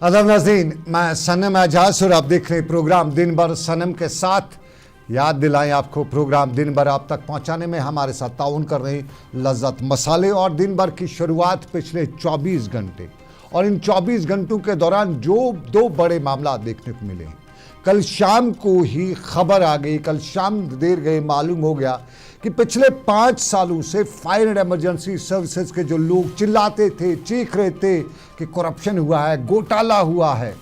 अदब नाज़रीन, मैं सनम एजाज और आप देख रहे हैं प्रोग्राम दिन भर सनम के साथ। याद दिलाएं आपको, प्रोग्राम दिन भर आप तक पहुंचाने में हमारे साथ ताउन कर रहे हैं लज्जत मसाले। और दिन भर की शुरुआत पिछले 24 घंटे, और इन 24 घंटों के दौरान जो दो बड़े मामला देखने को मिले हैं। कल शाम को ही खबर आ गई, कल शाम देर गए मालूम हो गया कि पिछले 5 सालों से फायर एंड इमरजेंसी सर्विसेज के जो लोग चिल्लाते थे, चीख रहे थे कि करप्शन हुआ है, घोटाला हुआ है,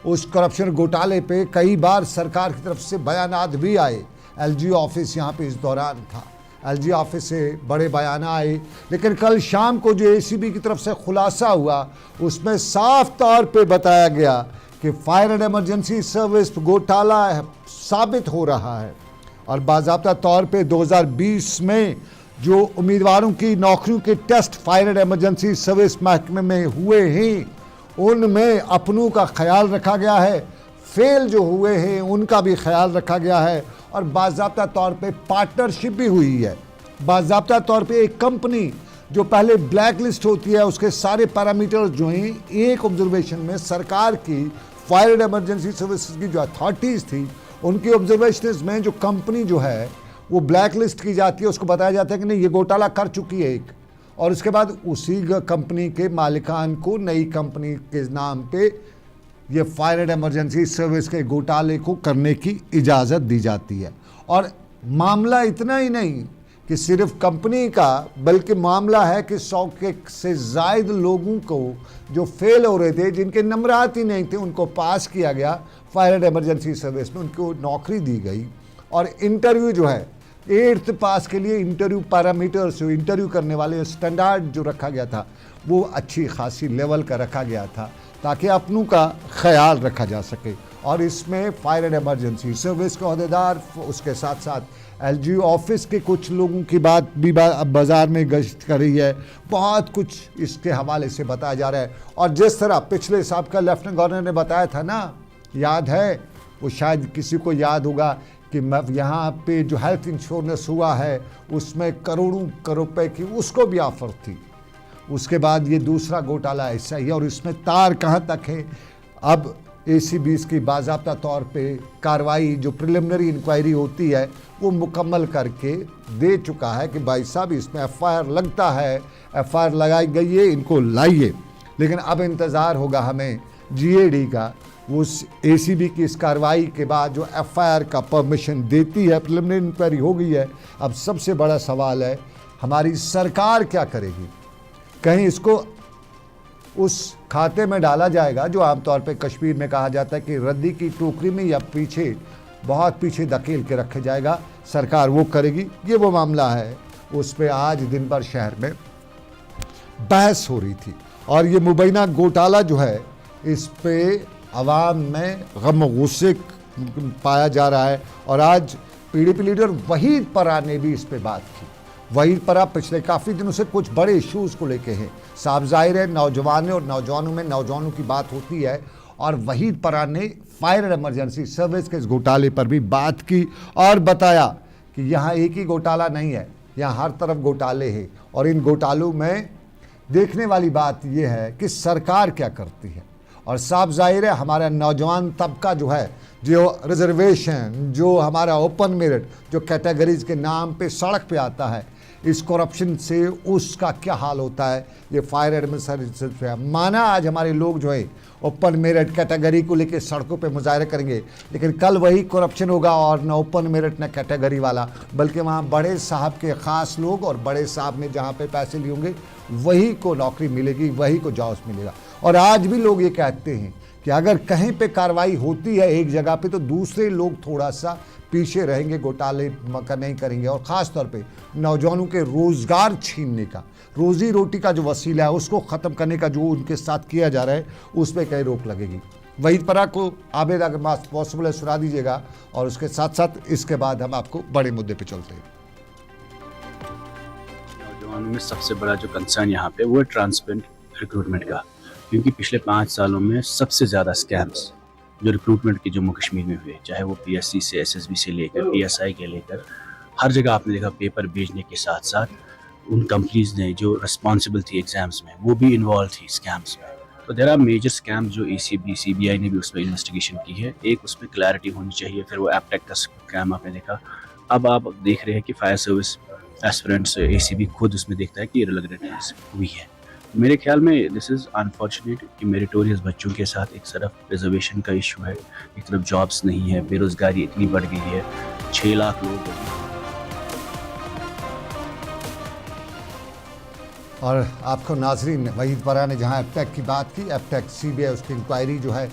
उस करप्शन घोटाले पे कई बार सरकार की तरफ से बयानात भी आए। एलजी ऑफिस यहाँ पे इस दौरान था, एलजी ऑफिस से बड़े बयान आए। लेकिन कल शाम को जो एसीबी की तरफ से खुलासा हुआ, उसमें साफ तौर पे बताया गया कि फायर एंड इमरजेंसी सर्विस घोटाला साबित हो रहा है। और बाज़ाब्ता तौर पे 2020 में जो उम्मीदवारों की नौकरियों के test fire and emergency service महकमे में हुए हैं, उनमें अपनों का ख्याल रखा गया है, फेल जो हुए हैं उनका भी ख्याल रखा गया है। और बाज़ाब्ता तौर पे पार्टनरशिप भी हुई है। बाज़ाब्ता तौर पे एक कंपनी जो पहले ब्लैक लिस्ट होती है, उसके सारे पैरामीटर्स जो हैं, एक ऑब्जर्वेशन में सरकार की फायर एंड इमरजेंसी सर्विसेज की जो अथॉरिटीज़ थी, उनकी ऑब्जर्वेशंस में जो कंपनी जो है वो ब्लैक लिस्ट की जाती है, उसको बताया जाता है कि नहीं ये घोटाला कर चुकी है एक। और उसके बाद उसी कंपनी के मालिकान को नई कंपनी के नाम पे ये फायर एंड इमरजेंसी सर्विस के घोटाले को करने की इजाज़त दी जाती है। और मामला इतना ही नहीं कि सिर्फ कंपनी का, बल्कि मामला है कि 100 के से ज़ायद लोगों को जो फेल हो रहे थे, जिनके नंबरात ही नहीं थे, उनको पास किया गया फायर एंड इमरजेंसी सर्विस में, उनको नौकरी दी गई। और इंटरव्यू जो है 8th पास के लिए इंटरव्यू पैरामीटर्स, जो इंटरव्यू करने वाले स्टैंडर्ड जो रखा गया था वो अच्छी खासी लेवल का रखा गया था, ताकि अपनों का ख्याल रखा जा सके। और इसमें फायर एंड इमरजेंसी सर्विस के अहदेदार, उसके साथ साथ एलजी ऑफिस के कुछ लोगों की बात भी बाज़ार में गश्त कर रही है। बहुत कुछ इसके हवाले से बताया जा रहा है। और जिस तरह पिछले साहब का लेफ्टिनेंट गवर्नर ने बताया था ना, याद है, वो शायद किसी को याद होगा कि यहाँ पे जो हेल्थ इंश्योरेंस हुआ है उसमें करोड़ों रुपए की उसको भी ऑफर थी। उसके बाद ये दूसरा घोटाला ऐसा ही है। और इसमें तार कहाँ तक है, अब एसीबी इसकी बाज़ाब्ता तौर पे कार्रवाई, जो प्रिलिमिनरी इंक्वायरी होती है, वो मुकम्मल करके दे चुका है कि भाई साहब इसमें एफआईआर लगता है, एफआईआर लगाई गई है, इनको लाइए। लेकिन अब इंतज़ार होगा हमें जीएडी का, वो एसीबी की इस कार्रवाई के बाद जो एफआईआर का परमिशन देती है। प्रिलिमिनरी इंक्वायरी हो गई है। अब सबसे बड़ा सवाल है हमारी सरकार क्या करेगी। कहीं इसको उस खाते में डाला जाएगा जो आमतौर पे कश्मीर में कहा जाता है कि रद्दी की टोकरी में, या पीछे, बहुत पीछे धकेल के रखा जाएगा। सरकार वो करेगी, ये वो मामला है। उस पर आज दिन भर शहर में बहस हो रही थी। और ये मुबैना घोटाला जो है, इस पे अवाम में गम गुस्से पाया जा रहा है। और आज पीडीपी लीडर वहीद परा ने भी इस पे बात की। वहीद परा पिछले काफ़ी दिनों से कुछ बड़े इश्यूज़ को लेके हैं। साफ जाहिर है नौजवान और नौजवानों में नौजवानों की बात होती है। और वहीद परा ने फायर एंड इमरजेंसी सर्विस के इस घोटाले पर भी बात की और बताया कि यहाँ एक ही घोटाला नहीं है, यहाँ हर तरफ घोटाले हैं। और इन घोटालों में देखने वाली बात यह है कि सरकार क्या करती है। और साफ जाहिर है हमारा नौजवान तबका जो है, जो रिजर्वेशन, जो हमारा ओपन मेरिट, जो कैटेगरीज के नाम पे सड़क पे आता है, इस करप्शन से उसका क्या हाल होता है, ये फायर एडमिनिस्ट्रेशन पे है। माना आज हमारे लोग जो है ओपन मेरिट कैटेगरी को लेकर सड़कों पे मुजाहरे करेंगे, लेकिन कल वही करप्शन होगा और न ओपन मेरिट न कैटेगरी वाला, बल्कि वहाँ बड़े साहब के ख़ास लोग और बड़े साहब ने जहाँ पे पैसे लिए होंगे वही को नौकरी मिलेगी, वही को जॉब्स मिलेगा। और आज भी लोग ये कहते हैं कि अगर कहीं पे कार्रवाई होती है एक जगह पे, तो दूसरे लोग थोड़ा सा पीछे रहेंगे, घोटाले का नहीं करेंगे। और ख़ास तौर पे नौजवानों के रोज़गार छीनने का, रोज़ी रोटी का जो वसीला है उसको ख़त्म करने का जो उनके साथ किया जा रहा है, उस पर कहीं रोक लगेगी। वहीद परा को आबेद अगर पॉसिबल है सुना दीजिएगा, और उसके साथ साथ इसके बाद हम आपको बड़े मुद्दे पे चलते हैं। नौजवानों में सबसे बड़ा जो कंसर्न यहाँ पे वो है ट्रांसपेरेंट रिक्रूटमेंट का, क्योंकि पिछले 5 सालों में सबसे ज़्यादा स्कैम्स जो रिक्रूटमेंट के जम्मू कश्मीर में हुए, चाहे वो पीएससी से, एसएसबी से लेकर पीएसआई के लेकर, हर जगह आपने देखा पेपर भेजने के साथ साथ उन कंपनीज ने जो रिस्पॉन्सिबल थी एग्जाम्स में, वो भी इन्वॉल्व थी स्कैम्स में। तो देयर आर मेजर स्कैम जो ACB CBI ने भी उसमें इन्वेस्टिगेशन की है। एक उसमें क्लैरिटी होनी चाहिए। फिर वो एपटेक का स्कैम आपने देखा। अब आप देख रहे हैं कि फायर सर्विस एस्पिरेंट्स ACB खुद उसमें देखता है कि इरेगुलरिटीज हुई है। मेरे ख्याल में दिस इज़ अनफॉर्चुनेट कि मेरिटोरियस बच्चों के साथ एक तरफ रिजर्वेशन का इशू है, एक तरफ जॉब्स नहीं है, बेरोज़गारी इतनी बढ़ गई है, 6 लाख लोग। और आपको नाजरीन वहीद परा ने जहां एपटेक की बात की, एपटेक CBI उसकी इंक्वायरी जो है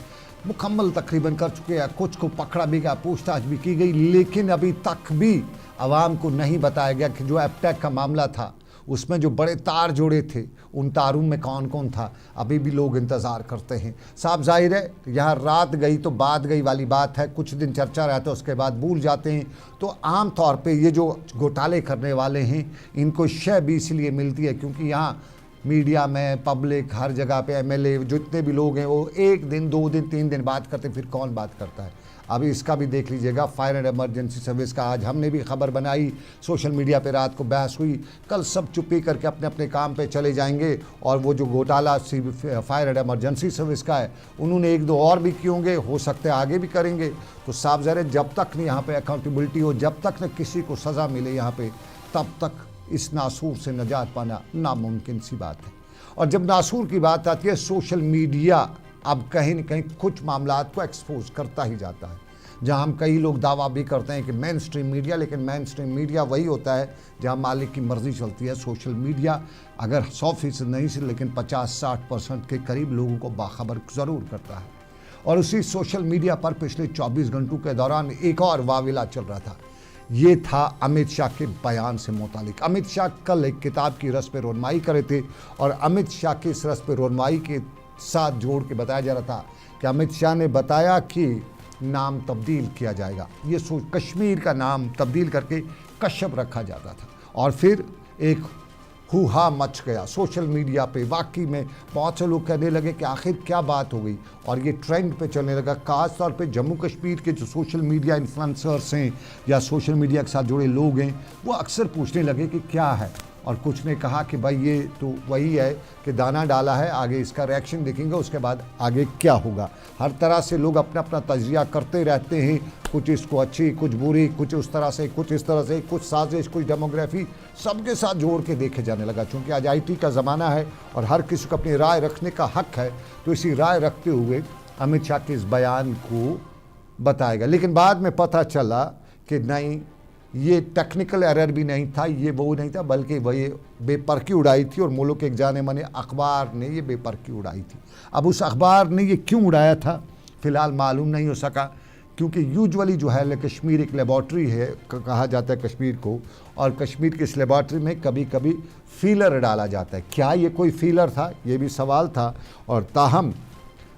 मुकम्मल तकरीबन कर चुके हैं, कुछ को पकड़ा भी गया, पूछताछ भी की गई, लेकिन अभी तक भी आवाम को नहीं बताया गया कि जो एपटेक का मामला था उसमें जो बड़े तार जोड़े थे उन तारों में कौन कौन था। अभी भी लोग इंतज़ार करते हैं। साफ जाहिर है यहाँ रात गई तो बात गई वाली बात है, कुछ दिन चर्चा रहता है उसके बाद भूल जाते हैं। तो आम तौर पे ये जो घोटाले करने वाले हैं इनको शय भी इसलिए मिलती है क्योंकि यहाँ मीडिया में पब्लिक हर जगह पे MLA जितने भी लोग हैं वो 1 दिन 2 दिन 3 दिन बात करते, फिर कौन बात करता है। अभी इसका भी देख लीजिएगा, फायर एंड इमरजेंसी सर्विस का आज हमने भी खबर बनाई, सोशल मीडिया पे रात को बहस हुई, कल सब चुप्पी करके अपने अपने काम पे चले जाएंगे। और वो जो घोटाला फायर एंड इमरजेंसी सर्विस का है उन्होंने 1-2 और भी किए होंगे, हो सकते हैं आगे भी करेंगे। तो साफ ज़ाहिर है जब तक नहीं यहाँ पे अकाउंटेबिलिटी हो, जब तक न किसी को सज़ा मिले यहाँ पे, तब तक इस नासूर से निजात पाना नामुमकिन सी बात है। और जब नासूर की बात आती है, सोशल मीडिया अब कहीं न कहीं कुछ मामलात को एक्सपोज करता ही जाता है। जहां हम कई लोग दावा भी करते हैं कि मेन स्ट्रीम मीडिया, लेकिन मेन स्ट्रीम मीडिया वही होता है जहां मालिक की मर्ज़ी चलती है। सोशल मीडिया अगर 100% नहीं से लेकिन 50-60% के करीब लोगों को बाखबर ज़रूर करता है। और उसी सोशल मीडिया पर पिछले 24 घंटों के दौरान एक और वाविला चल रहा था। ये था अमित शाह के बयान से मुतालिक। अमित शाह कल एक किताब की रस पे रोनमाई करे थे और अमित शाह की इस रस पे रोनमाई के साथ जोड़ के बताया जा रहा था कि अमित शाह ने बताया कि नाम तब्दील किया जाएगा। ये कश्मीर का नाम तब्दील करके कश्यप रखा जाता था। और फिर एक हुहा मच गया सोशल मीडिया पे। वाकई में बहुत से लोग कहने लगे कि आखिर क्या बात हो गई, और ये ट्रेंड पे चलने लगा। खास तौर पे जम्मू कश्मीर के जो सोशल मीडिया इन्फ्लुएंसर्स हैं या सोशल मीडिया के साथ जुड़े लोग हैं वो अक्सर पूछने लगे कि क्या है। और कुछ ने कहा कि भाई ये तो वही है कि दाना डाला है, आगे इसका रिएक्शन देखेंगे उसके बाद आगे क्या होगा। हर तरह से लोग अपना अपना तजिया करते रहते हैं, कुछ इसको अच्छी, कुछ बुरी, कुछ उस तरह से, कुछ इस तरह से, कुछ साजिश, कुछ डेमोग्राफी, सबके साथ जोड़ के देखे जाने लगा। चूँकि आज IT का ज़माना है और हर किसी को अपनी राय रखने का हक है, तो इसी राय रखते हुए अमित शाह के इस बयान को बताएगा। लेकिन बाद में पता चला कि नहीं, ये टेक्निकल एरर भी नहीं था, ये वो नहीं था, बल्कि वही बेपरकी उड़ाई थी और मुल्क के एक जाने माने अखबार ने ये बेपरकी उड़ाई थी। अब उस अखबार ने ये क्यों उड़ाया था फ़िलहाल मालूम नहीं हो सका, क्योंकि यूजुअली जो है कश्मीर एक लेबॉर्ट्री है, कहा जाता है कश्मीर को, और कश्मीर की इस लेबॉर्ट्री में कभी कभी फीलर डाला जाता है। क्या ये कोई फीलर था, ये भी सवाल था। और ताहम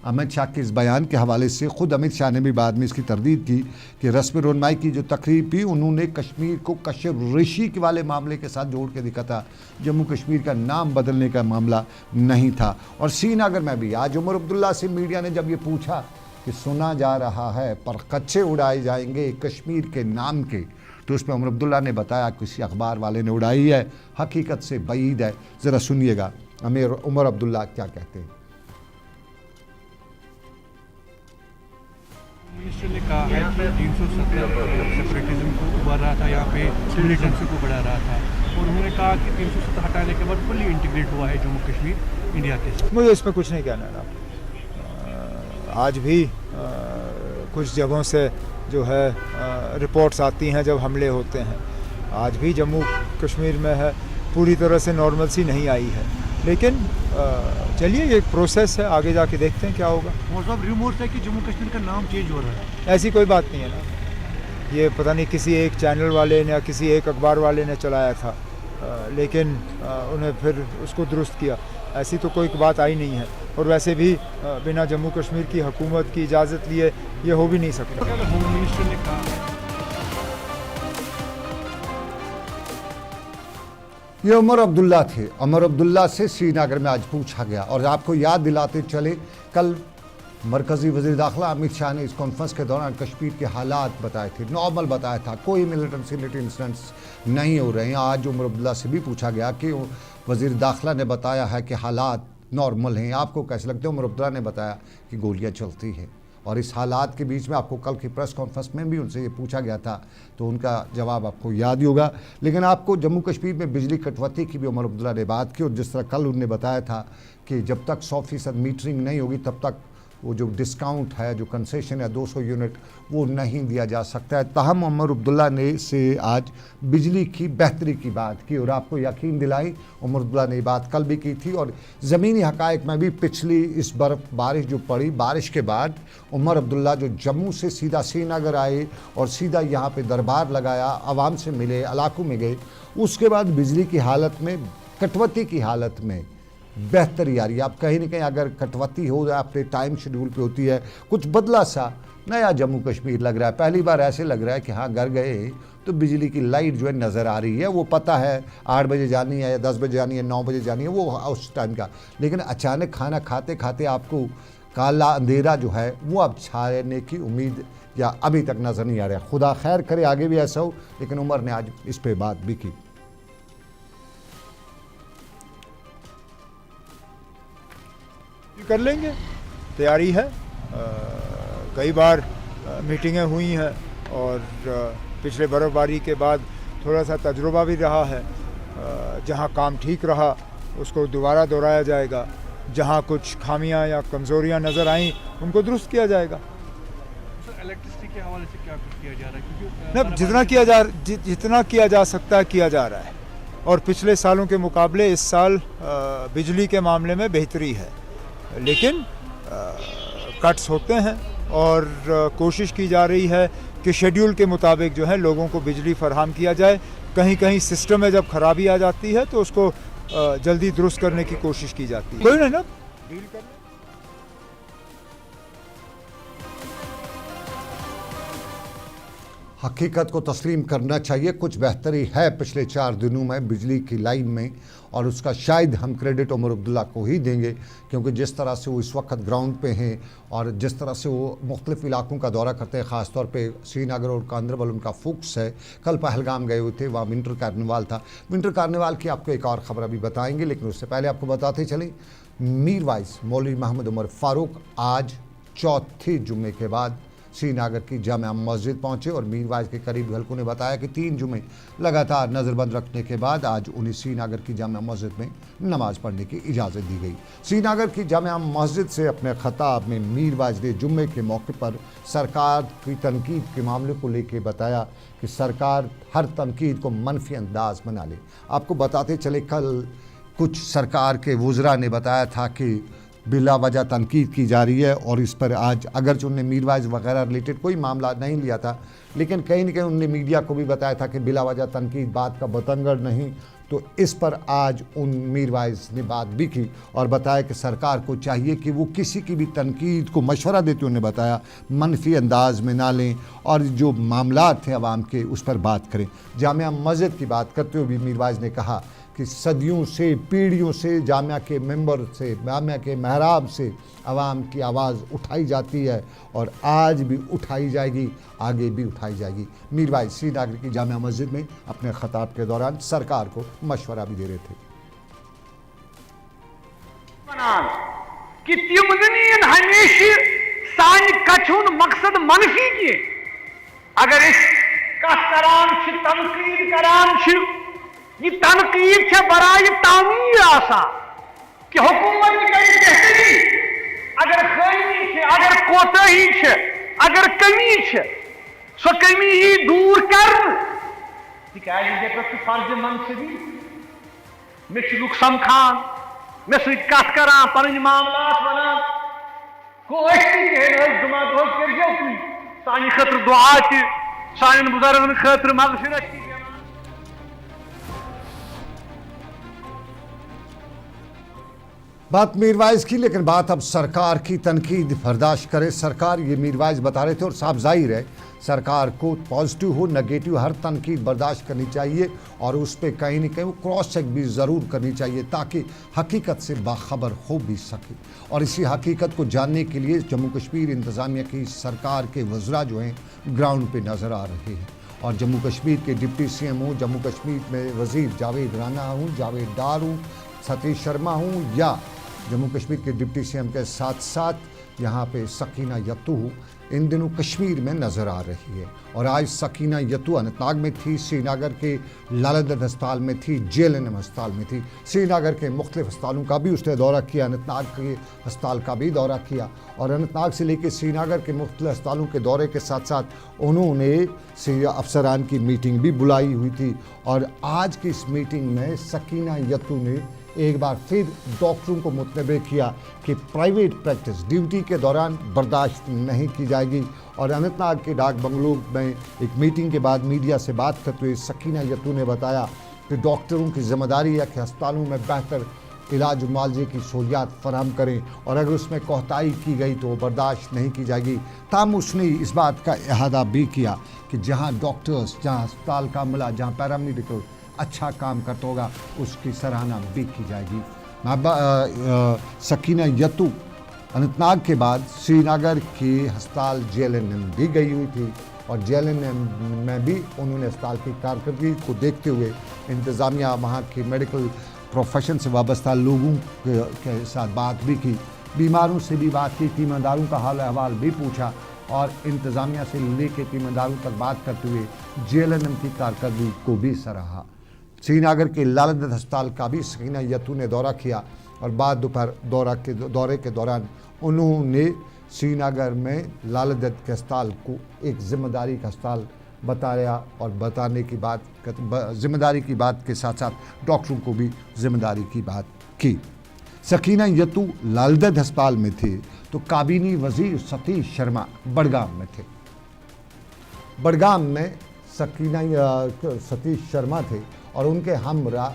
अमित शाह के इस बयान के हवाले से खुद अमित शाह ने भी बाद में इसकी तरदीद की कि रस्म रोनमाई की जो तकरीब थी उन्होंने कश्मीर को कश्यप ऋषि के वाले मामले के साथ जोड़ के दिखा था, जम्मू कश्मीर का नाम बदलने का मामला नहीं था। और श्रीनगर में भी आज उमर अब्दुल्ला से मीडिया ने जब ये पूछा कि सुना जा रहा है पर कच्चे उड़ाए जाएंगे कश्मीर के नाम के, तो उसमें उमर अब्दुल्ला ने बताया किसी अखबार वाले ने उड़ाई है, हकीकत से बईद है। ज़रा सुनिएगा उमर अब्दुल्ला क्या कहते हैं। मिनिस्टर ने कहा है कि 370 सेपरेटिज्म को उभर रहा था, यहाँ पे मिलिटेंसी को बढ़ा रहा था, और उन्होंने कहा कि 370 हटाने के बाद फुली इंटीग्रेट हुआ है जम्मू कश्मीर इंडिया के साथ। मुझे इसमें कुछ नहीं कहना है। आज भी कुछ जगहों से जो है रिपोर्ट्स आती हैं जब हमले होते हैं, आज भी जम्मू कश्मीर में है, पूरी तरह से नॉर्मलसी नहीं आई है। लेकिन चलिए ये एक प्रोसेस है, आगे जाके देखते हैं क्या होगा। रिमोर्स है कि जम्मू कश्मीर का नाम चेंज हो रहा है, ऐसी कोई बात नहीं है ना, ये पता नहीं किसी एक चैनल वाले ने या किसी एक अखबार वाले ने चलाया था, लेकिन उन्हें फिर उसको दुरुस्त किया, ऐसी तो कोई बात आई नहीं है। और वैसे भी बिना जम्मू कश्मीर की हुकूमत की इजाज़त लिए ये हो भी नहीं सकता। होम मिनिस्टर ने कहा ये उमर अब्दुल्ला थे। उमर अब्दुल्ला से श्रीनगर में आज पूछा गया। और आपको याद दिलाते चले, कल मरकज़ी वज़ीर दाखिला अमित शाह ने इस कॉन्फ्रेंस के दौरान कश्मीर के हालात बताए थे, नॉर्मल बताया था, कोई मिलिटेंसी इंसिडेंट्स नहीं हो रहे हैं। आज उमर अब्दुल्ला से भी पूछा गया कि वज़ीर दाखिला ने बताया है कि हालात नॉर्मल हैं? आपको कैसे लगते हैं? उमर अब्दुल्ला ने बताया कि गोलियां चलती हैं, और इस हालात के बीच में आपको कल की प्रेस कॉन्फ्रेंस में भी उनसे ये पूछा गया था, तो उनका जवाब आपको याद ही होगा। लेकिन आपको जम्मू कश्मीर में बिजली कटौती की भी उमर अब्दुल्ला ने बात की, और जिस तरह कल उन्होंने बताया था कि जब तक 100% मीटरिंग नहीं होगी तब तक वो जो डिस्काउंट है, जो कंसेशन है 200 यूनिट, वो नहीं दिया जा सकता है। ताहम उमर अब्दुल्ला ने से आज बिजली की बेहतरी की बात की, और आपको यकीन दिलाई उमर अब्दुल्ला ने ये बात कल भी की थी, और ज़मीनी हक़ाइक़ में भी पिछली इस बारिश जो पड़ी, बारिश के बाद उमर अब्दुल्ला जो जम्मू से सीधा श्रीनगर आए और सीधा यहाँ पे दरबार लगाया, आवाम से मिले, इलाकों में गए, उसके बाद बिजली की हालत में, कटौती की हालत में बेहतरी आ रही है। आप कहीं ना कहीं अगर कटौती हो जाए अपने टाइम शेड्यूल पे होती है, कुछ बदला सा नया जम्मू कश्मीर लग रहा है। पहली बार ऐसे लग रहा है कि हाँ, घर गए तो बिजली की लाइट जो है नज़र आ रही है, वो पता है 8 बजे जानी है या 10 बजे जानी है, 9 बजे जानी है, वो उस टाइम का। लेकिन अचानक खाना खाते खाते आपको काला अंधेरा जो है वो अब छाने की उम्मीद या अभी तक नज़र नहीं आ रहा। खुदा खैर करे आगे भी ऐसा हो, लेकिन उमर ने आज इस पर बात भी की। कर लेंगे, तैयारी है। कई बार मीटिंगें हुई हैं, और पिछले बर्फ़बारी के बाद थोड़ा सा तजुर्बा भी रहा है। जहां काम ठीक रहा उसको दोबारा दोहराया जाएगा, जहां कुछ खामियां या कमज़ोरियां नज़र आईं उनको दुरुस्त किया जाएगा। इलेक्ट्रिसिटी के हवाले से क्या कुछ किया जा रहा है? क्योंकि नहीं, जितना किया जा सकता है किया जा रहा है, और पिछले सालों के मुकाबले इस साल बिजली के मामले में बेहतरी है। लेकिन कट्स होते हैं, और कोशिश की जा रही है कि शेड्यूल के मुताबिक जो है लोगों को बिजली फराहम किया जाए। कहीं कहीं सिस्टम में जब खराबी आ जाती है तो उसको जल्दी दुरुस्त करने की कोशिश की जाती है। कोई नहीं ना, डील कर लें। हकीकत को तस्लीम करना चाहिए, कुछ बेहतरी है पिछले 4 दिनों में बिजली की लाइन में, और उसका शायद हम क्रेडिट उमर अब्दुल्ला को ही देंगे, क्योंकि जिस तरह से वो इस वक्त ग्राउंड पे हैं और जिस तरह से वो मुख्तलिफ़ इलाकों का दौरा करते हैं, ख़ास तौर पे श्रीनगर और गांदरबल उनका फोकस है। कल पहलगाम गए हुए थे, वहाँ विंटर कार्निवाल था। विंटर कार्निवाल की आपको एक और ख़बर अभी बताएंगे, लेकिन उससे पहले आपको बताते चलें, मीरवाइज मौलवी मोहम्मद उमर फ़ारूक आज चौथे जुम्मे के बाद श्रीनगर की जामिया मस्जिद पहुंचे, और मीरवाइज के करीबी हलकों ने बताया कि 3 जुमे लगातार नज़रबंद रखने के बाद आज उन्हें श्रीनगर की जामिया मस्जिद में नमाज़ पढ़ने की इजाज़त दी गई। श्रीनगर की जामिया मस्जिद से अपने खताब में मीरवाइज ने जुम्मे के मौके पर सरकार की तनकीद के मामले को लेकर बताया कि सरकार हर तनकीद को मनफी अंदाज में ना ले। आपको बताते चले, कल कुछ सरकार के वुज़रा ने बताया था कि बिला वजह तनकीद की जा रही है, और इस पर आज अगरचे उन्होंने मीरवाइज वगैरह रिलेटेड कोई मामला नहीं लिया था, लेकिन कहीं न कहीं उन्होंने मीडिया को भी बताया था कि बिला वजह तनकीद बात का बतंगड़ नहीं। तो इस पर आज उन मीरवाइज ने बात भी की और बताया कि सरकार को चाहिए कि वो किसी की भी तनकीद को मशवरा देते उन्हें बताया मनफी अंदाज में ना लें, और जो मामला थे आवाम के उस पर बात करें। जामिया मस्जिद की बात करते हुए भी मीरवाइज ने कहा कि सदियों से, पीढ़ियों से जामिया के मेंबर से, जामिया के महराब से आवाम की आवाज़ उठाई जाती है, और आज भी उठाई जाएगी, आगे भी उठाई जाएगी। मीरवाइज श्रीनगर की जामिया मस्जिद में अपने खताब के दौरान सरकार को मशवरा भी दे रहे थे। कि तिम हमेशा सान कछुन मकसद मनफी की, अगर इस तनकीद करान, ये तनकीद बराए तामीर आसा कि हुकूमत करी बेहतरी, अगर खामी, अगर कोताही, अगर कमी, सो कमी ही दूर कर। फर्ज मनसबी मे लुक समखान, मे सत करान, पन मामलात वनान, जुमा दोह कर सान खतर दुआ सान बुजुर्गन खतर मगफिरत। बात मीरवाइज की, लेकिन बात अब सरकार की तनकीद बर्दाश्त करे। सरकार, ये मीरवाइज बता रहे थे, और साफ जाहिर है सरकार को पॉजिटिव हो नेगेटिव हर तनकीद बर्दाश्त करनी चाहिए, और उस पर कहीं ना कहीं वो क्रॉस चेक भी ज़रूर करनी चाहिए ताकि हकीकत से बाखबर हो भी सके। और इसी हकीकत को जानने के लिए जम्मू कश्मीर इंतज़ामिया की सरकार के वज़रा जो हैं ग्राउंड पर नज़र आ रहे हैं, और जम्मू कश्मीर के डिप्टी CM हूँ, जम्मू कश्मीर में वज़ीर जावेद राना हूँ, जावेद डार हूँ, सतीश शर्मा हूँ, या जम्मू कश्मीर के डिप्टी सीएम के साथ साथ यहाँ पे सकीना यत्तू इन दिनों कश्मीर में नज़र आ रही है। और आज सकीना यत्तू अनंतनाग में थी, श्रीनगर के लालगंज अस्पताल में थी, JLNM अस्पताल में थी। श्रीनगर के मुख्तलिफ अस्पतालों का भी उसने दौरा किया, अनंतनाग के अस्पताल का भी दौरा किया। और अनंतनाग से लेकर श्रीनगर के मुख्तलिफ अस्पतालों के दौरे के साथ साथ उन्होंने अफसरान की मीटिंग भी बुलाई हुई थी। और आज की इस मीटिंग में सकीना यत्तू ने एक बार फिर डॉक्टरों को मुतनबे किया कि प्राइवेट प्रैक्टिस ड्यूटी के दौरान बर्दाश्त नहीं की जाएगी। और अनंतनाग के डाक बंगलो में एक मीटिंग के बाद मीडिया से बात करते हुए सकीना यत्तू ने बताया कि डॉक्टरों की जिम्मेदारी है कि अस्पतालों में बेहतर इलाज मुआवजे की सहूलियात फराहम करें और अगर उसमें कोताही की गई तो बर्दाश्त नहीं की जाएगी। ताम उसने इस बात का इहादा भी किया कि जहाँ डॉक्टर्स, जहाँ अस्पताल का अमला, जहाँ पैरामेडिकल अच्छा काम करता होगा उसकी सराहना भी की जाएगी। सकीना यत्तू अनंतनाग के बाद श्रीनगर के अस्पताल JLNM भी गई हुई थी और JLNM में भी उन्होंने अस्पताल की कारकर्दगी को देखते हुए इंतज़ामिया, वहाँ के मेडिकल प्रोफेशन से वाबस्ता लोगों के साथ बात भी की, बीमारों से भी बात की, तीमानदारों का हाल अहवाल भी पूछा और इंतज़ामिया से लेकर तीमानदारों तक बात करते हुए JLNM की कारकर्दगी को भी सराहा। श्रीनगर के लालगंज अस्पताल का भी सकीना यत्तू ने दौरा किया और बाद दोपहर दौरे के दौरान उन्होंने श्रीनगर में लालगंज के अस्पताल को एक जिम्मेदारी का अस्पताल बताया और बताने की बात, जिम्मेदारी की बात के साथ साथ डॉक्टरों को भी जिम्मेदारी की बात की। सकीना यत्तू लालगंज अस्पताल में थे तो काबीनी वजीर सतीश शर्मा बड़गाम में थे। बड़गाम में सतीश शर्मा थे और उनके हमरा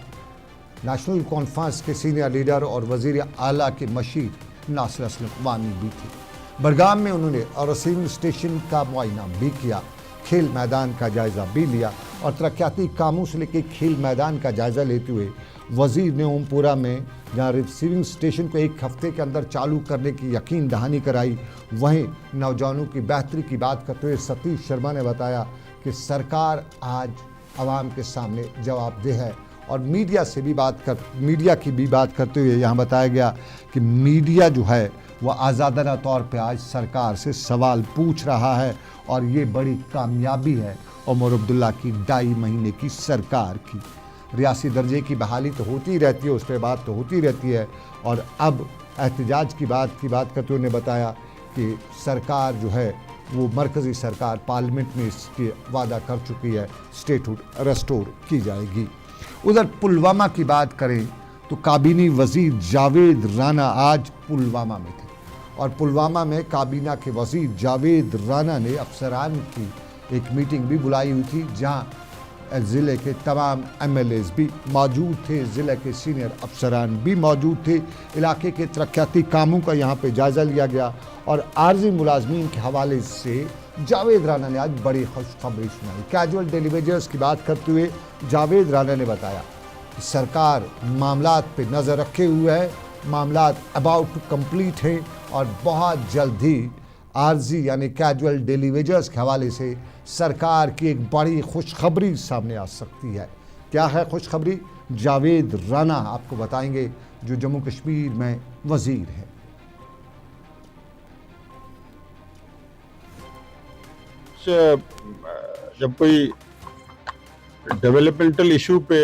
नेशनल कॉन्फ्रेंस के सीनियर लीडर और वजीर आला के मशीर नासिर असलम वानी भी थे। बड़गाम में उन्होंने रिसीविंग स्टेशन का मुआयना भी किया, खेल मैदान का जायज़ा भी लिया और तरक्याती कामों से लेकर खेल मैदान का जायज़ा लेते हुए वजीर ने ओमपुरा में जहाँ रिसीविंग स्टेशन को एक हफ्ते के अंदर चालू करने की यकीन दहानी कराई, वहीं नौजवानों की बेहतरी की बात करते हुए सतीश शर्मा ने बताया कि सरकार आज आवाम के सामने जवाबदेह है। और मीडिया की भी बात करते हुए यहाँ बताया गया कि मीडिया जो है वह आज़ादाना तौर पे आज सरकार से सवाल पूछ रहा है और ये बड़ी कामयाबी है उमर अब्दुल्ला की 2.5 महीने की सरकार की। रियासी दर्जे की बहाली तो होती रहती है, उस पर बात तो होती रहती है और अब एहतजाज की बात करते हुए उन्होंने बताया कि सरकार जो है वो मरकज़ी सरकार पार्लियामेंट में इसकी वादा कर चुकी है, स्टेटहुड रेस्टोर की जाएगी। उधर पुलवामा की बात करें तो काबीनी वजीर जावेद राना आज पुलवामा में थे और पुलवामा में काबीना के वजीर जावेद राना ने अफसरान की एक मीटिंग भी बुलाई हुई थी जहां ज़िले के तमाम MLAs भी मौजूद थे, ज़िले के सीनियर अफसरान भी मौजूद थे। इलाके के तरक्याती कामों का यहाँ पे जायज़ा लिया गया और आर्जी मुलाजमीन के हवाले से जावेद राना ने आज बड़ी खुशखबरी सुनाई। कैजुअल डेली वेजर्स की बात करते हुए जावेद राना ने बताया कि सरकार मामलात पे नज़र रखे हुए है, मामलात अबाउट टू कंप्लीट हैं और बहुत जल्द ही आर्जी यानी कैजुअल डेली वेजर्स के हवाले से सरकार की एक बड़ी खुशखबरी सामने आ सकती है। क्या है खुशखबरी? जावेद राना आपको बताएंगे जो जम्मू कश्मीर में वजीर है। जब कोई डेवलपमेंटल इशू पे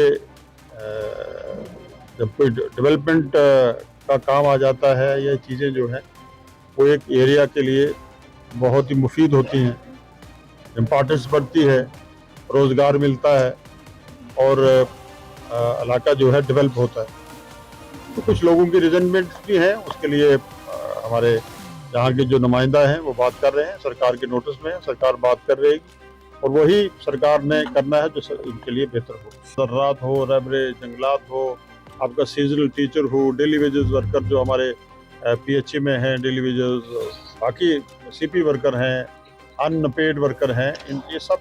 जब कोई डेवलपमेंट का काम आ जाता है, ये चीज़ें जो है वो एक एरिया के लिए बहुत ही मुफीद होती हैं, इम्पोर्टेंस बढ़ती है, रोज़गार मिलता है और इलाका जो है डेवलप होता है। तो कुछ लोगों की रिजनमेंट भी हैं, उसके लिए हमारे यहाँ के जो नुमाइंदा हैं वो बात कर रहे हैं, सरकार के नोटिस में है, सरकार बात कर रही और वही सरकार ने करना है जो इनके लिए बेहतर हो। ज़राअत हो, रबरे जंगलात हो, आपका सीजनल टीचर हो, डेली वेजेस वर्कर जो हमारे PHE में हैं, डेली वेजेस, बाकी CP वर्कर हैं, अनपेड वर्कर हैं, ये सब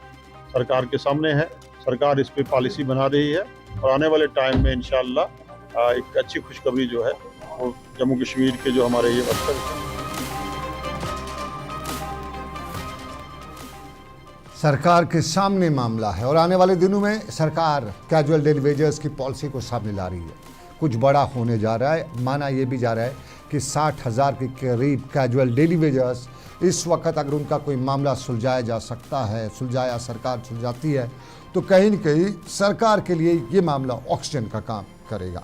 सरकार के सामने है। सरकार इस पे पॉलिसी बना रही है और आने वाले टाइम में इंशाअल्लाह एक अच्छी खुशखबरी जो है वो जम्मू कश्मीर के जो हमारे ये वर्कर हैं। सरकार के सामने मामला है और आने वाले दिनों में सरकार कैजुअल डेली वेजर्स की पॉलिसी को सामने ला रही है। कुछ बड़ा होने जा रहा है। माना यह भी जा रहा है कि 60,000 के करीब कैजुअल डेली वेजर्स इस वक्त अगर उनका कोई मामला सुलझाया जा सकता है, सुलझाया सरकार सुलझाती है, तो कहीं न कहीं सरकार के लिए ये मामला ऑक्सीजन का काम करेगा।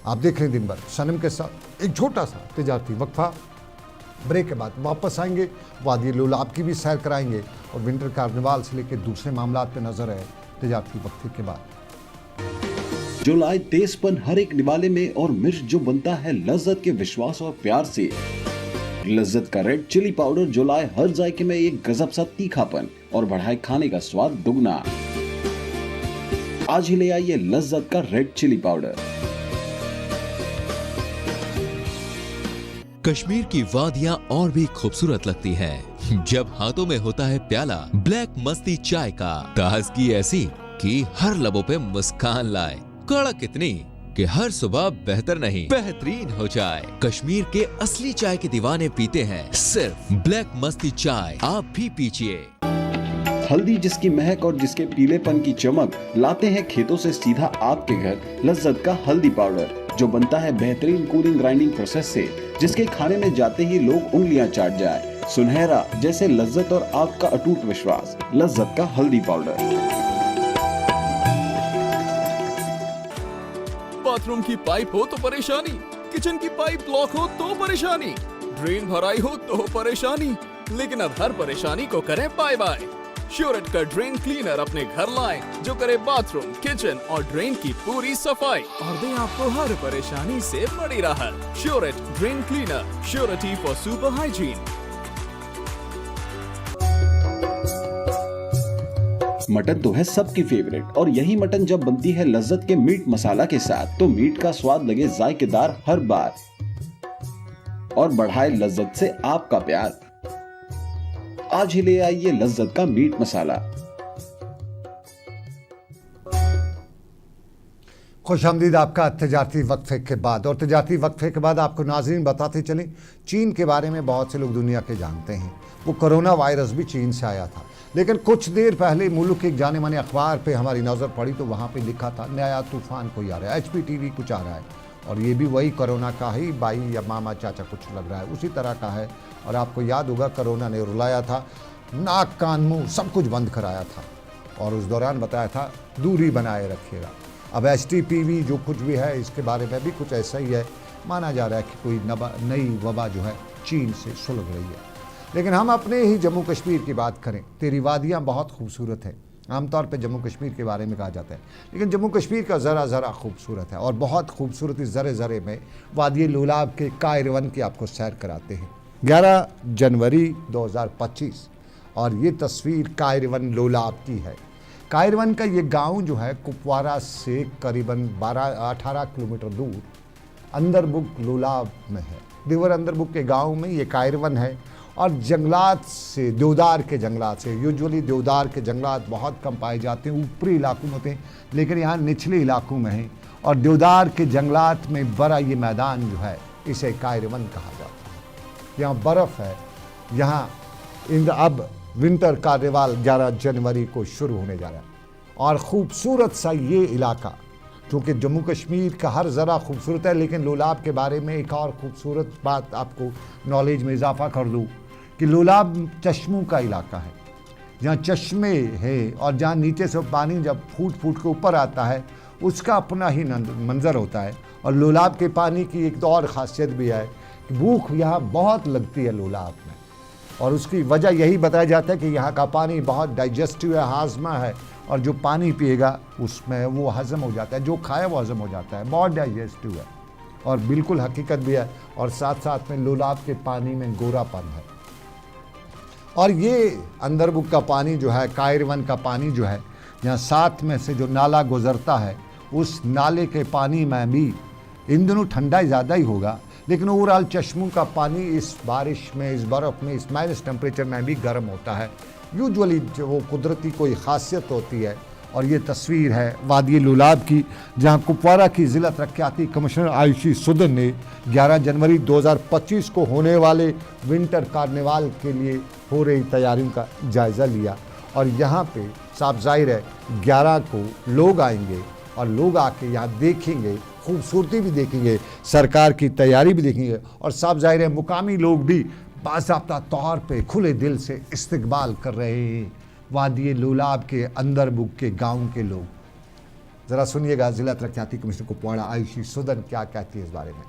आप देख रहे हैं दिन भर सनम के साथ एक छोटा सा तिजारती वक्फा, ब्रेक के बाद वापस आएंगे, वादी लोलाब की भी सैर कराएंगे और विंटर कार्निवाल से लेकर दूसरे मामला पे नजर है तिजारती वक्फे के बाद। जो लाए तेजपन हर एक निवाले में और मिर्च जो बनता है लज्जत के विश्वास और प्यार से। लज्जत का रेड चिली पाउडर जो लाए हर जायके में एक गजब सा तीखापन और बढ़ाए खाने का स्वाद दुगना। आज ही ले आइए लज्जत का रेड चिली पाउडर। कश्मीर की वादियां और भी खूबसूरत लगती हैं जब हाथों में होता है प्याला ब्लैक मस्ती चाय का। ताजगी ऐसी कि हर लबों पे मुस्कान लाए, कड़क इतनी कि हर सुबह बेहतर नहीं बेहतरीन हो जाए। कश्मीर के असली चाय के दीवाने पीते हैं सिर्फ ब्लैक मस्ती चाय, आप भी पीजिए। हल्दी जिसकी महक और जिसके पीलेपन की चमक लाते हैं खेतों से सीधा आपके घर। लज्जत का हल्दी पाउडर जो बनता है बेहतरीन कूलिंग ग्राइंडिंग प्रोसेस से, जिसके खाने में जाते ही लोग उंगलियां चाट जाए। सुनहरा जैसे लज्जत और आपका अटूट विश्वास। लज्जत का हल्दी पाउडर। बाथरूम की पाइप हो तो परेशानी, किचन की पाइप ब्लॉक हो तो परेशानी, ड्रेन भराई हो तो परेशानी, लेकिन अब हर परेशानी को करें बाय बाय। श्योरेट का ड्रेन क्लीनर अपने घर लाएं जो करे बाथरूम, किचन और ड्रेन की पूरी सफाई और दे आपको हर परेशानी से बड़ी राहत। श्योरेट drain cleaner, surety for super hygiene. Mutton तो है सबकी फेवरेट और यही मटन जब बनती है लज्जत के मीट मसाला के साथ तो मीट का स्वाद लगे जायकेदार हर बार और बढ़ाए लज्जत से आपका प्यार। आज ही ले आइए लज्जत का मीट मसाला। खुशामदीद आपका तिजारती वक्फे के बाद। और तिजारती वक्फे के बाद आपको नाज़रीन बताते चलें, चीन के बारे में बहुत से लोग दुनिया के जानते हैं। वो कोरोना वायरस भी चीन से आया था, लेकिन कुछ देर पहले मुल्क के एक जाने माने अखबार पे हमारी नज़र पड़ी तो वहाँ पे लिखा था नया तूफान कोई आ रहा है, HPTV कुछ आ रहा है और ये भी वही कोरोना का ही बाई या मामा चाचा कुछ लग रहा है, उसी तरह का है। और आपको याद होगा कोरोना ने रुलाया था, नाक कान मुँह सब कुछ बंद कराया था और उस दौरान बताया था दूरी बनाए रखिएगा। अब HPTV जो कुछ भी है इसके बारे में भी कुछ ऐसा ही है। माना जा रहा है कि कोई नई वबा जो है चीन से सुलग रही है। लेकिन हम अपने ही जम्मू कश्मीर की बात करें, तेरी वादियाँ बहुत खूबसूरत हैं। आमतौर पे जम्मू कश्मीर के बारे में कहा जाता है, लेकिन जम्मू कश्मीर का ज़रा ज़रा खूबसूरत है और बहुत खूबसूरत इस ज़रे ज़रे में वादी लोलाब के कायरवन की आपको सैर कराते हैं। 11 जनवरी 2025 और ये तस्वीर कायरवन लोलाब की है। कायरवन का ये गांव जो है कुपवारा से करीबन 18 किलोमीटर दूर अंदरबुक लोलाब में है। दिवर अंदरबुक के गांव में ये कायरवन है और जंगलात से, देवदार के जंगलात से, यूजुअली देवदार के जंगलात बहुत कम पाए जाते हैं, ऊपरी इलाकों में होते हैं, लेकिन यहाँ निचले इलाकों में हैं और देवदार के जंगलात में बड़ा ये मैदान जो है इसे कायरवन कहा जाता है। यहाँ बर्फ़ है। यहाँ अब विंटर कार्निवाल 11 जनवरी को शुरू होने जा रहा है और ख़ूबसूरत सा ये इलाका, क्योंकि जम्मू कश्मीर का हर ज़रा खूबसूरत है, लेकिन लोलाब के बारे में एक और ख़ूबसूरत बात आपको नॉलेज में इजाफा कर दूँ कि लोलाब चश्मों का इलाका है, जहाँ चश्मे है और जहाँ नीचे से पानी जब फूट फूट के ऊपर आता है उसका अपना ही मंज़र होता है। और लोलाब के पानी की एक तो और ख़ासियत भी है कि भूख यहाँ बहुत लगती है लोलाब में और उसकी वजह यही बताया जाता है कि यहाँ का पानी बहुत डाइजेस्टिव है, हाजमा है और जो पानी पिएगा उसमें वो हज़म हो जाता है, जो खाए वो हज़म हो जाता है, बहुत डाइजेस्टिव है और बिल्कुल हकीकत भी है। और साथ साथ में लोलाब के पानी में गोरापन है। और ये अंदरबुक का पानी जो है, कायरवन का पानी जो है, यहाँ साथ में से जो नाला गुज़रता है उस नाले के पानी में भी इन दिनों ठंडा ज़्यादा ही होगा, लेकिन ओवरऑल चश्मों का पानी इस बारिश में, इस बर्फ़ में, इस माइनस टेम्परेचर में भी गर्म होता है। यूजुअली जो वो कुदरती कोई ख़ासियत होती है। और ये तस्वीर है वादी लोलाब की, जहाँ कुपवारा की ज़िला तरक्याती कमिश्नर आयुषी सुदन ने 11 जनवरी 2025 को होने वाले विंटर कार्निवाल के लिए हो रही तैयारियों का जायज़ा लिया। और यहाँ पे साफ जाहिर है 11 को लोग आएंगे और लोग आके यहाँ देखेंगे खूबसूरती भी देखेंगे, सरकार की तैयारी भी देखेंगे और साफ जाहिर है मुकामी लोग भी बाज़ाब्ता तौर पे खुले दिल से इस्तकबाल कर रहे हैं वादी लोलाब के अंदर बुक के गाँव के लोग। ज़रा सुनिएगा ज़िला तरक्याती कमिश्नर कुपवाड़ा आयुषी सुदन क्या कहती है इस बारे में।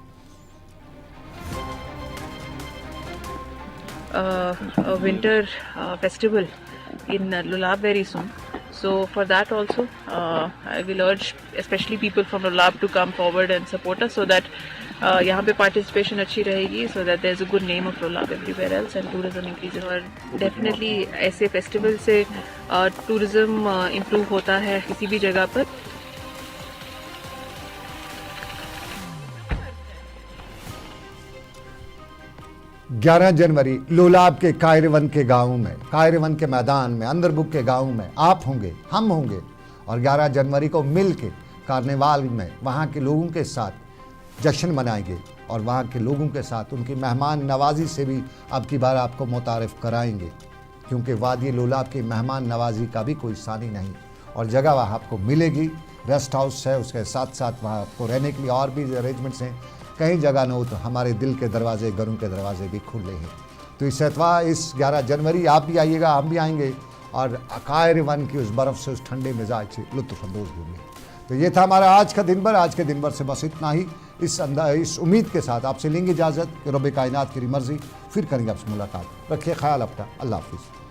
A winter festival in Lulab very soon. So for that also, I will urge especially people from Lulab to come forward and support us so that यहाँ पे participation अच्छी रहेगी, so that there is a good name of Lulab everywhere else and tourism increases. और definitely ऐसे festival से tourism improve होता है किसी भी जगह पर। 11 जनवरी लोलाब के कायरवन के गाँव में, कायरवन के मैदान में, अंदरबुक के गाँव में आप होंगे, हम होंगे और 11 जनवरी को मिल के कार्निवाल में वहाँ के लोगों के साथ जश्न मनाएंगे और वहाँ के लोगों के साथ उनकी मेहमान नवाजी से भी अब की बार आपको मुतारिफ कराएंगे, क्योंकि वादी लोलाब की मेहमान नवाजी का भी कोई सानी नहीं और जगह वहाँ आपको मिलेगी। रेस्ट हाउस है, उसके साथ साथ वहाँ आपको रहने के लिए और भी अरेंजमेंट्स हैं। कहीं जगह न हो तो हमारे दिल के दरवाजे, घरों के दरवाजे भी खुले हैं। तो इस एतवार इस 11 जनवरी आप भी आइएगा, हम भी आएंगे और कायरवन की उस बर्फ़ से, उस ठंडे मिजाज से लुत्फ़अंदोज़ होंगे। तो ये था हमारा आज का दिन भर। आज के दिन भर से बस इतना ही। इस उम्मीद के साथ आपसे लेंगे इजाज़त कि रब कायनात की मर्ज़ी, फिर करेंगे आपसे मुलाकात। रखिए ख्याल अपना। अल्लाह हाफ़िज़।